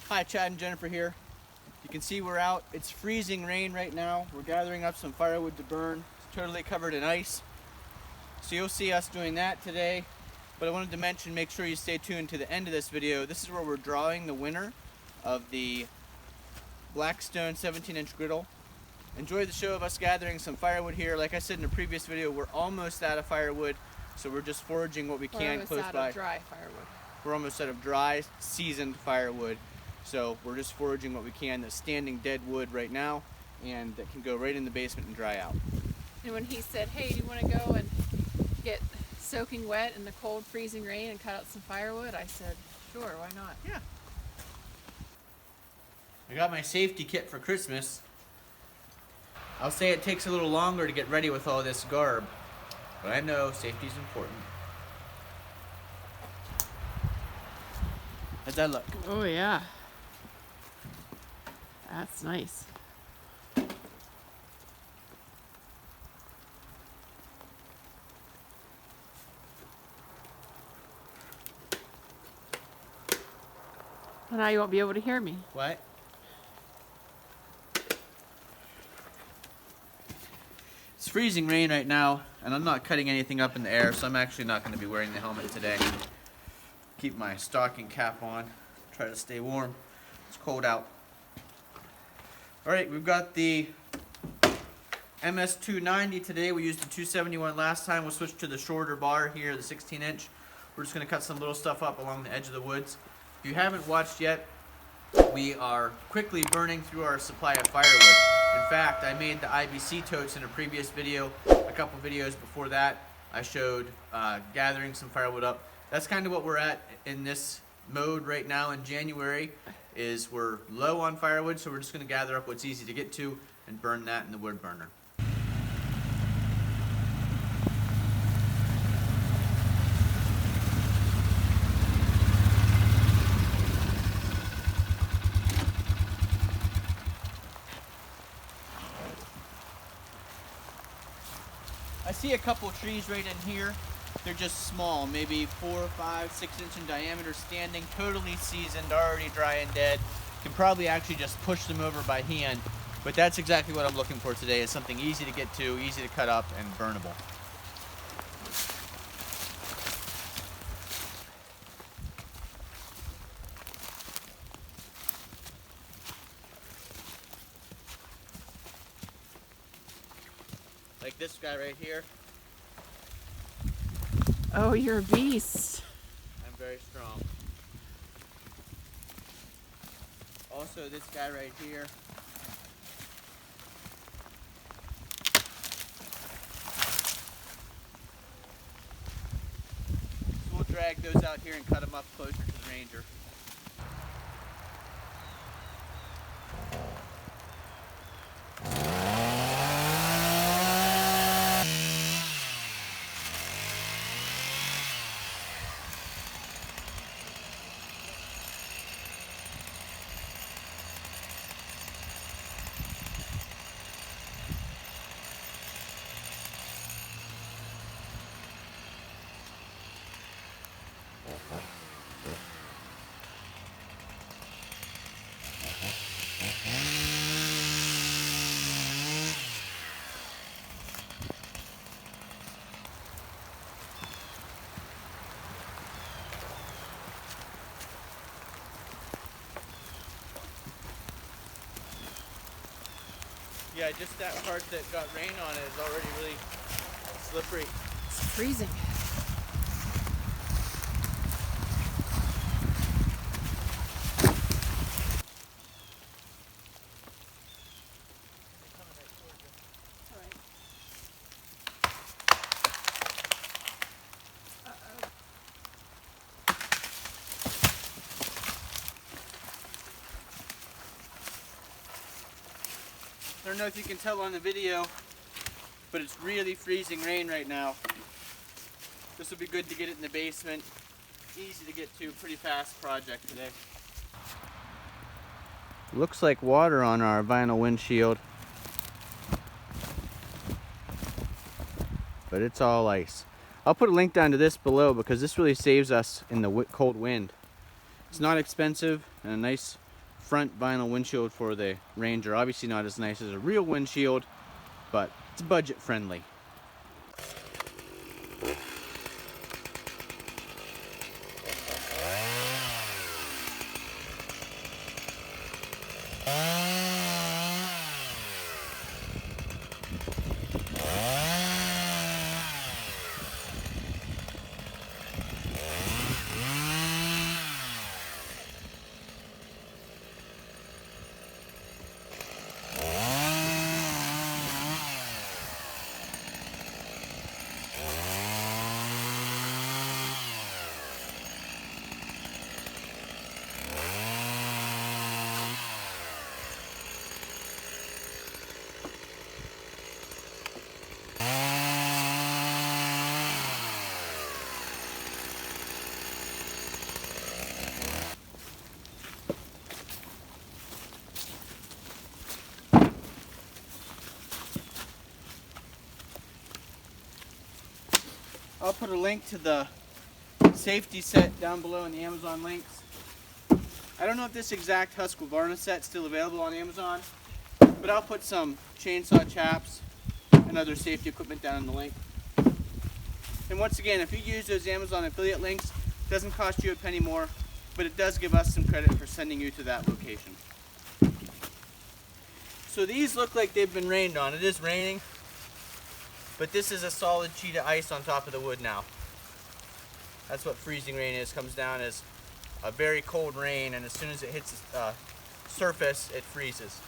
Hi, Chad and Jennifer here. You can see we're out. It's freezing rain right now. We're gathering up some firewood to burn. It's totally covered in ice. So you'll see us doing that today. But I wanted to mention, make sure you stay tuned to the end of this video. This is where we're drawing the winner of the Blackstone 17-inch griddle. Enjoy the show of us gathering some firewood here. Like I said in the previous video, we're almost out of firewood, so we're just foraging what we can close by. We're almost out of dry firewood. We're almost out of dry, seasoned firewood. So we're just foraging what we can that's standing dead wood right now, and that can go right in the basement and dry out. And when he said, hey, do you want to go and get soaking wet in the cold freezing rain and cut out some firewood, I said, sure, why not? Yeah. I got my safety kit for Christmas. I'll say it takes a little longer to get ready with all this garb, but I know safety's important. How's that look? Oh yeah. That's nice. Well, now you won't be able to hear me. What? It's freezing rain right now, and I'm not cutting anything up in the air, so I'm actually not going to be wearing the helmet today. Keep my stocking cap on, try to stay warm. It's cold out. Alright, we've got the MS290 today. We used the 271 last time. We'll switch to the shorter bar here, the 16-inch. We're just going to cut some little stuff up along the edge of the woods. If you haven't watched yet, we are quickly burning through our supply of firewood. In fact, I made the IBC totes in a previous video. A couple videos before that, I showed gathering some firewood up. That's kind of what we're at in this mode right now in January, is we're low on firewood, so we're just going to gather up what's easy to get to and burn that in the wood burner. I see a couple trees right in here. They're just small, maybe 4, 5, 6 inch in diameter, standing, totally seasoned, already dry and dead. Can probably actually just push them over by hand, but that's exactly what I'm looking for today, is something easy to get to, easy to cut up, and burnable. Like this guy right here. Oh, you're a beast. I'm very strong. Also, this guy right here. So we'll drag those out here and cut them up closer to the Ranger. Yeah, just that part that got rain on it is already really slippery. It's freezing. I don't know if you can tell on the video, but it's really freezing rain right now. This will be good to get it in the basement. Easy to get to, pretty fast project today. Looks like water on our vinyl windshield, but it's all ice. I'll put a link down to this below because this really saves us in the cold wind. It's not expensive and a nice front vinyl windshield for the Ranger. Obviously not as nice as a real windshield, but it's budget friendly. I'll put a link to the safety set down below in the Amazon links. I don't know if this exact Husqvarna set's still available on Amazon, but I'll put some chainsaw chaps and other safety equipment down in the link. And once again, if you use those Amazon affiliate links, it doesn't cost you a penny more, but it does give us some credit for sending you to that location. So these look like they've been rained on. It is raining, but this is a solid sheet of ice on top of the wood now. That's what freezing rain is. Comes down as a very cold rain, and as soon as it hits the surface, it freezes.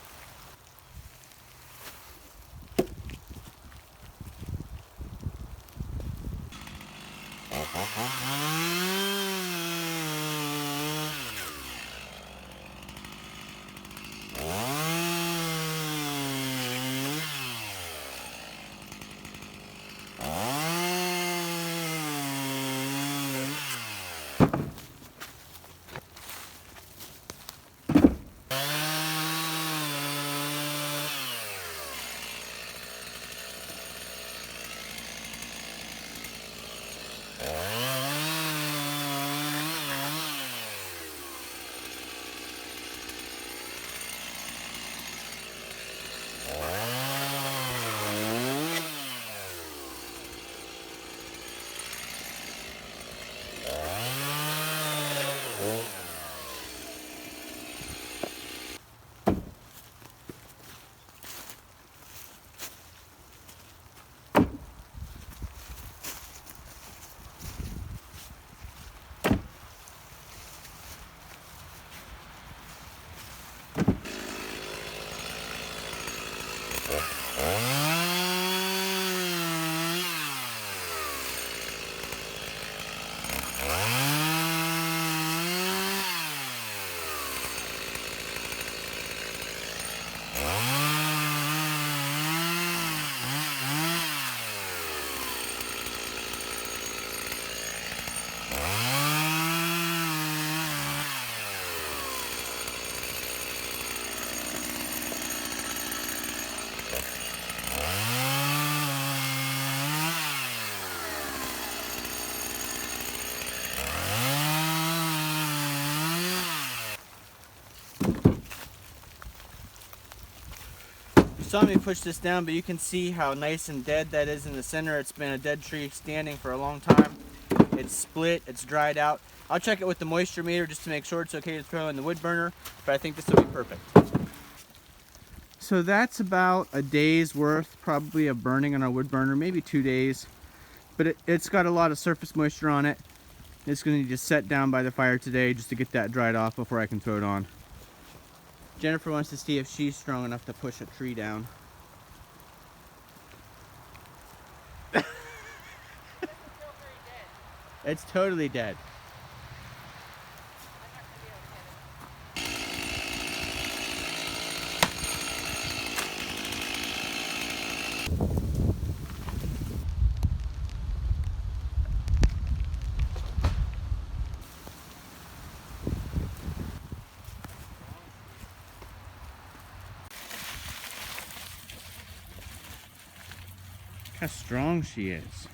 You saw me push this down, but you can see how nice and dead that is in the center. It's been a dead tree standing for a long time. It's split, it's dried out. I'll check it with the moisture meter just to make sure it's okay to throw in the wood burner, but I think this will be perfect. So that's about a day's worth probably of burning on our wood burner, maybe 2 days. But it's got a lot of surface moisture on it. It's going to need to set down by the fire today just to get that dried off before I can throw it on. Jennifer wants to see if she's strong enough to push a tree down. It's still very dead. It's totally dead. I'm not gonna be able to How strong she is.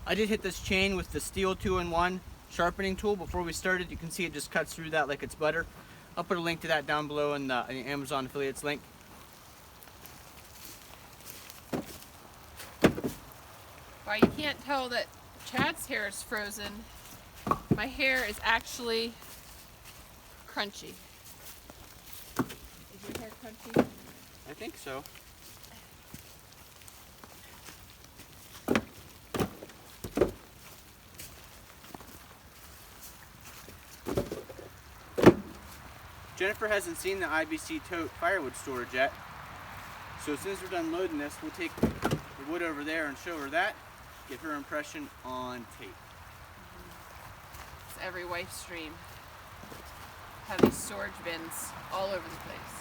I did hit this chain with the Stihl 2-in-1 sharpening tool before we started. You can see it just cuts through that like it's butter. I'll put a link to that down below in the Amazon affiliates link. Well, you can't tell that Chad's hair is frozen. My hair is actually crunchy. Is your hair crunchy? I think so. Jennifer hasn't seen the IBC tote firewood storage yet. So as soon as we're done loading this, we'll take the wood over there and show her that. Get her impression on tape. It's every wife's dream. Have these storage bins all over the place.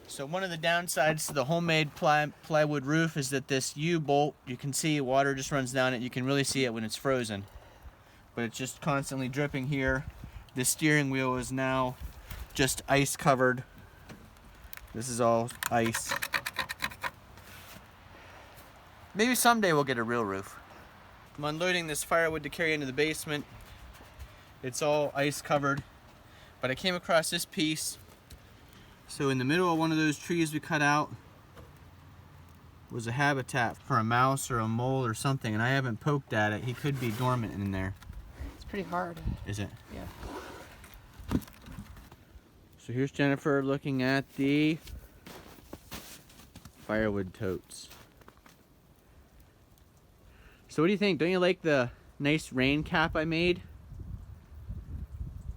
So one of the downsides to the homemade plywood roof is that this U-bolt, you can see water just runs down it. You can really see it when it's frozen. But it's just constantly dripping here. The steering wheel is now just ice covered. This is all ice. Maybe someday we'll get a real roof. I'm unloading this firewood to carry into the basement. It's all ice covered. But I came across this piece. So in the middle of one of those trees we cut out was a habitat for a mouse or a mole or something, and I haven't poked at it. He could be dormant in there. It's pretty hard. Is it? Yeah. So here's Jennifer looking at the firewood totes. So what do you think? Don't you like the nice rain cap I made?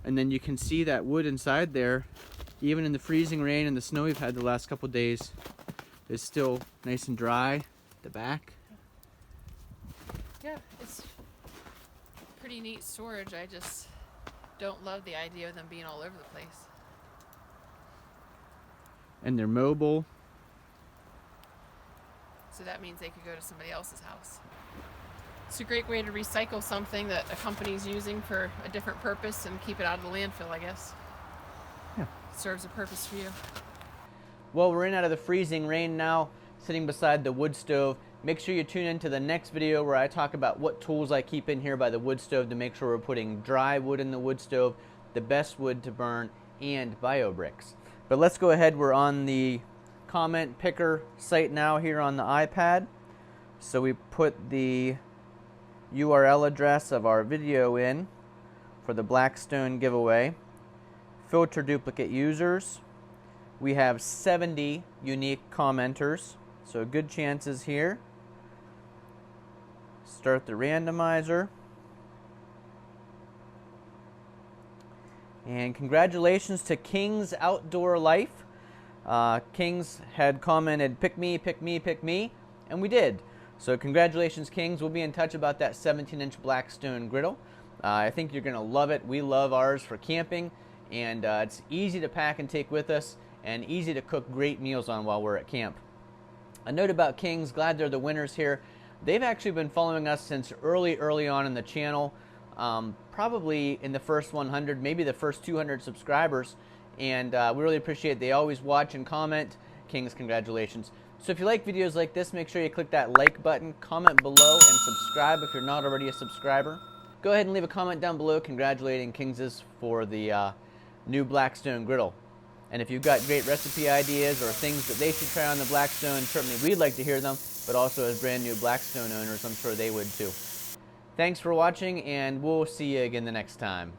And then you can see that wood inside there. Even in the freezing rain and the snow we've had the last couple days, it's still nice and dry at the back. Yeah, it's pretty neat storage. I just don't love the idea of them being all over the place. And they're mobile. So that means they could go to somebody else's house. It's a great way to recycle something that a company's using for a different purpose and keep it out of the landfill, I guess. Yeah. Serves a purpose for you. Well, we're in out of the freezing rain now, sitting beside the wood stove. Make sure you tune into the next video where I talk about what tools I keep in here by the wood stove to make sure we're putting dry wood in the wood stove, the best wood to burn, and bio bricks. But let's go ahead. We're on the comment picker site now here on the iPad. So we put the URL address of our video in for the Blackstone giveaway. Filter duplicate users. We have 70 unique commenters, so good chances here. Start the randomizer. And congratulations to King's Outdoor Life. Kings had commented, pick me, pick me, pick me, and we did. So congratulations, Kings. We'll be in touch about that 17-inch Blackstone griddle. I think you're going to love it. We love ours for camping. And it's easy to pack and take with us, and easy to cook great meals on while we're at camp. A note about Kings, glad they're the winners here. They've actually been following us since early on in the channel, probably in the first 100, maybe the first 200 subscribers, and we really appreciate it. They always watch and comment. Kings, congratulations. So if you like videos like this, make sure you click that like button, comment below, and subscribe if you're not already a subscriber. Go ahead and leave a comment down below congratulating Kingses for the new Blackstone griddle. And if you've got great recipe ideas or things that they should try on the Blackstone, certainly we'd like to hear them, but also as brand new Blackstone owners, I'm sure they would too. Thanks for watching, and we'll see you again the next time.